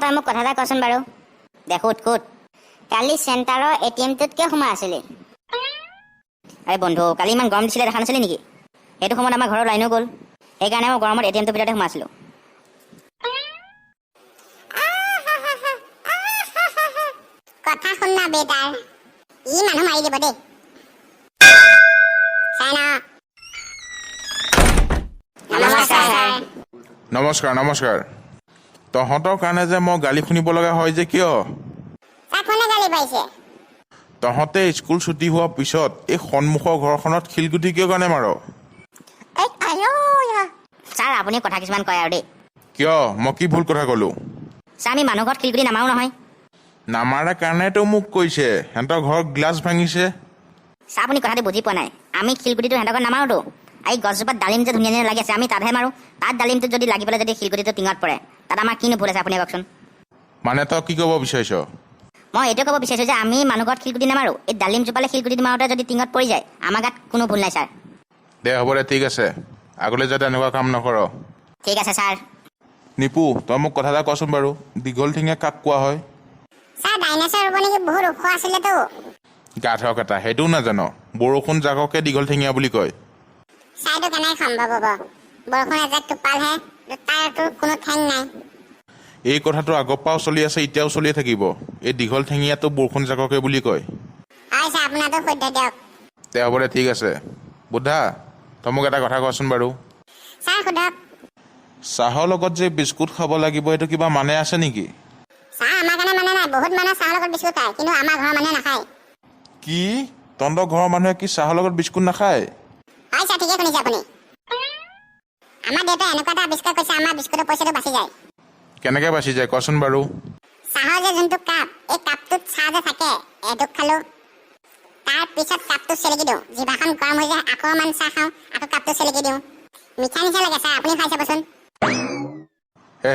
তই মোক কথা এটা কচোন বাৰু দেখোত কোত কালি চেণ্টাৰৰ এটিএমটোত কিয় সোমাই আছিলি আৰে বন্ধু কালি ইমান গৰম দিছিলে দেখা নাছিলি নেকি সেইটো সময়ত আমাৰ ঘৰৰ লাইনো গ'ল সেইকাৰণে মই গৰমত এটিএমটোৰ ভিতৰতে সোমাইছিলোঁ কথা শুন না বেটাৰ ই মানুহ মাৰি দিব দেই নমস্কাৰ নমস্কাৰ তহঁতৰ কাৰণে যে মই গালি শুনিব লগা হয় যে কিয় কোনে গালি পাইছে তহঁতে স্কুল ছুটি হোৱাৰ পিছত এই সন্মুখৰ ঘৰখনত শিলগুটি কিয় কাৰণে মাৰ ছাৰ আপুনি কথা কিছুমান কয় আৰু দেই কিয় মই কি ভুল কথা ক'লো ছাৰ আমি মানুহ ঘৰত শিলগুটি নামাৰো নহয় নামাৰা কাৰণেতো মোক কৈছে সিহঁতৰ ঘৰত গ্লাছ ভাঙিছে ছাৰ আপুনি কথাটো বুজি পোৱা নাই আমি শিলগুটিটো সিহঁতৰ ঘৰত নামাৰোতো এই গছজোপাত ডালিম যে ধুনীয়া ধুনীয়া লাগি আছে আমি তাতহে মাৰোঁ তাত ডালিমটোত যদি লাগি পেলাই যদি শিলগুটিটো টিঙত পৰে তাত আমাৰ কিনো ভুল আছে আপুনি কওকচোন মানে তই কি ক'ব বিচাৰিছ মই এইটো ক'ব বিচাৰিছোঁ যে আমি মানুহ ঘৰত শিলগুটি নামাৰোঁ এই ডালিম জোপালে শিলগুটি মাৰোঁতে যদি টিঙত পৰি যায় আমাৰ গাত কোনো ভুল নাই ছাৰ দে হ'ব দে ঠিক আছে আগলৈ যাতে এনেকুৱা কাম নকৰ ঠিক আছে ছাৰ নিপু তই মোক কথা এটা কচোন বাৰু দীঘল ঠেঙীয়া কাক কোৱা হয় ছাৰ ডাইনাছৰ হ'ব নেকি বহুত ওখ আছিলেতো গাধক এটা সেইটোও নাজানো বৰষুণ জাককে দীঘল ঠেঙীয়া বুলি কয় ছাৰটো কেনেকৈ সম্ভৱ হ'ব বৰষুণ এজাক টোপালহে তাৰতো কোনো ঠেং নাই এই কথাটো আগৰ পৰাও চলি আছে এতিয়াও চলিয়ে থাকিব এই দীঘল ঠেঙীয়াটো বৰষুণ জাককে বুলি কয় হয় ছাৰ আপোনাৰতো সত্য দিয়ক দে হ'ব দে ঠিক আছে বুদ্ধা তই মোক এটা কথা কচোন বাৰু ছাৰ সোধক চাহৰ লগত যে বিস্কুট খাব লাগিব এইটো কিবা মানে আছে নেকি ছাৰ আমাৰ কাৰণে মানে নাই বহুত মানুহে চাহৰ লগত বিস্কুট খায় কিন্তু আমাৰ ঘৰৰ মানুহে নাখায় কি তহঁতৰ ঘৰৰ মানুহে কি চাহৰ লগত বিস্কুট নাখায় হয় ছাৰ ঠিকে শুনিছে আপুনি আমাৰ দেউতাই এনেকুৱা এটা আৱিষ্কাৰ কৰিছে আমাৰ বিস্কুটৰ পইচাটো বাচি যায় কেনেকৈ বাচি যায় কচোন বাৰু চাহৰ যে যোনটো কাপ এই কাপটোত চাহ যে থাকে এডোক খালোঁ তাৰপিছত কাপটো চেলেকি দিওঁ জিভাখন গৰম হৈ যায় আকৌ অকণমান চাহ খাওঁ আকৌ কাপটো চেলেকি দিওঁ মিঠা নিচা লাগে ছাৰ আপুনি খাই চাবচোন হে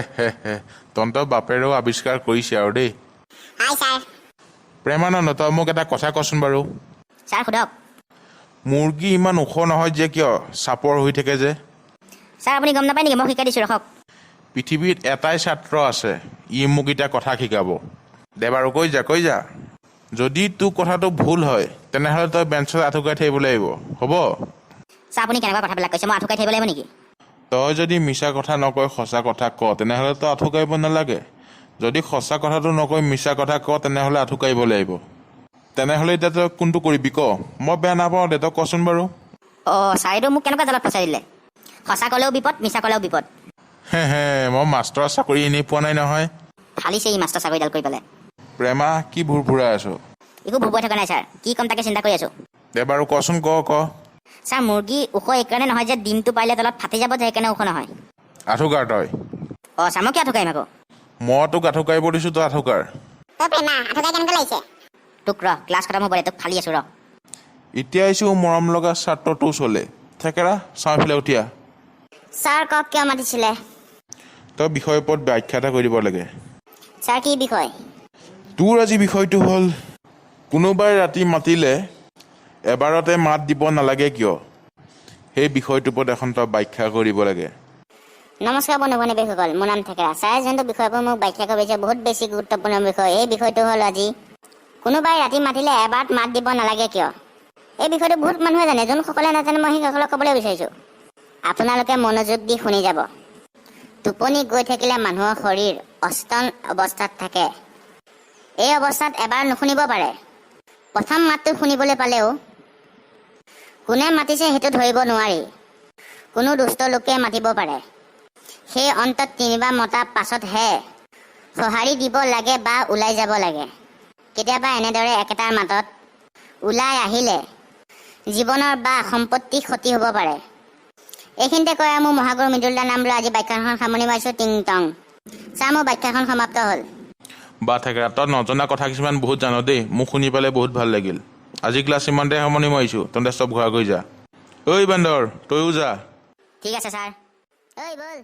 তহঁতৰ বাপেৰেও আৱিষ্কাৰ কৰিছে আৰু দেই হয় ছাৰ প্ৰেমানন্দ তই মোক এটা কথা কচোন বাৰু ছাৰ সোধক মুৰ্গী ইমান ওখ নহয় যে কিয় চাপৰ হৈ থাকে যে ছাৰ আপুনি গম নাপায় নেকি মই শিকাই দিছোঁ ৰখক পৃথিৱীত এটাই ছাত্ৰ আছে ই মোক এতিয়া কথা শিকাব দে বাৰু কৈ যা যদি তোৰ কথাটো ভুল হয় তেনেহ'লে তই বেঞ্চত আঁঠুকাই থাকিব লাগিব হ'ব ছাৰ আপুনি কেনেকুৱা কথাবিলাক কৈছে মই আঁঠুকাই থাকিব লাগিব নেকি তই যদি মিছা কথা নকয় সঁচা কথা ক তেনেহ'লে তই আঁঠুকাইব নালাগে যদি সঁচা কথাটো নকৈ মিছা কথা ক তেনেহ'লে আঁঠুকাইব লাগিব তেনেহ'লে এতিয়া তই কোনটো কৰিবি ক মই বেয়া নাপাওঁ দে তই কচোন বাৰু অঁ ছাৰ এইটো মোক কেনেকুৱা জালত ফচাই দিলে সঁচা ক'লেও বিপদ মিছা ক'লেও বিপদ হে মই মাষ্টৰৰ চাকৰি এনেই পোৱা নাই নহয় ফালিছে ই মাষ্টৰ চাকৰিডাল কৰি পেলাই প্ৰেমা কি ভুৰ ভুৰাই আছ একো ভুবুৱাই থকা নাই ছাৰ কি ক'ম তাকে চিন্তা কৰি আছোঁ দে বাৰু কচোন ক ছাৰ মুৰ্গী ওখ এইকাৰণে নহয় যে ডিমটো পাৰিলে তলত ফাটি যাব যে সেইকাৰণে ওখ নহয় আঁঠুকাৰ তই অঁ ছাৰ মই কি আঁঠুকাৰিম আকৌ মই তোক আঁঠুকাৰিব দিছোঁ তই আঁঠুকাৰ প্ৰেমা আঁঠুকাই কেনেকৈ লাগিছে তোক ৰ ক্লাছ খতম হ'ব দে তোক ফালি আছোঁ ৰ এতিয়া আহিছোঁ মৰম লগা ছাত্ৰটো ওচৰলৈ থেকেৰা চাওঁফালে উঠিয়া ছাৰ কওক কিয় মাতিছিলে তই বিষয়ৰ ওপৰত ব্যাখ্যা এটা কৰি দিব লাগে ছাৰ কি বিষয় তোৰ আজি বিষয়টো হ'ল কোনোবাই ৰাতি মাতিলে এবাৰতে মাত দিব নালাগে কিয় সেই বিষয়টোৰ ওপৰত এখন তই ব্যাখ্যা কৰিব লাগে নমস্কাৰ বন্ধু বান্ধৱীসকল মোৰ নাম থেকেৰা ছাৰে যোনটো বিষয়ৰ পৰা মোক ব্যাখ্যা কৰিছে বহুত বেছি গুৰুত্বপূৰ্ণ বিষয় এই বিষয়টো হ'ল আজি কোনোবাই ৰাতি মাতিলে এবাৰত মাত দিব নালাগে কিয় এই বিষয়টো বহুত মানুহে জানে যোনসকলে নাজানে মই সেইসকলক ক'বলৈ বিচাৰিছোঁ আপোনালোকে মনোযোগ দি শুনি যাব টোপনি গৈ থাকিলে মানুহৰ শৰীৰ অস্তন অৱস্থাত থাকে এই অৱস্থাত এবাৰ নুশুনিব পাৰে প্ৰথম মাতটো শুনিবলৈ পালেও কোনে মাতিছে সেইটো ধৰিব নোৱাৰি কোনো দুষ্ট লোকে মাতিব পাৰে সেই অন্তত তিনিবাৰ মতাৰ পাছতহে সঁহাৰি দিব লাগে বা ওলাই যাব লাগে কেতিয়াবা এনেদৰে একেটাৰ মাতত ওলাই আহিলে জীৱনৰ বা সম্পত্তি ক্ষতি হ'ব পাৰে এইখিনিতে কৈ মোৰ মহাগুৰু মৃদুলদা নাম লৈ আজি ব্যাখ্যাখন সামৰণি মাৰিছোঁ টিং টং ছাৰ মোৰ ব্যাখ্যাখন সমাপ্ত হ'ল বা থেকেৰা তই নজনা কথা কিছুমান বহুত জান দেই মোক শুনি পেলাই বহুত ভাল লাগিল আজি ক্লাছ ইমানতে সামৰণি মাৰিছোঁ তহঁতে চব ঘূৰা গৈ যা ঐ বান্দৰ তয়ো যা ঠিক আছে ছাৰ ঐ ব'ল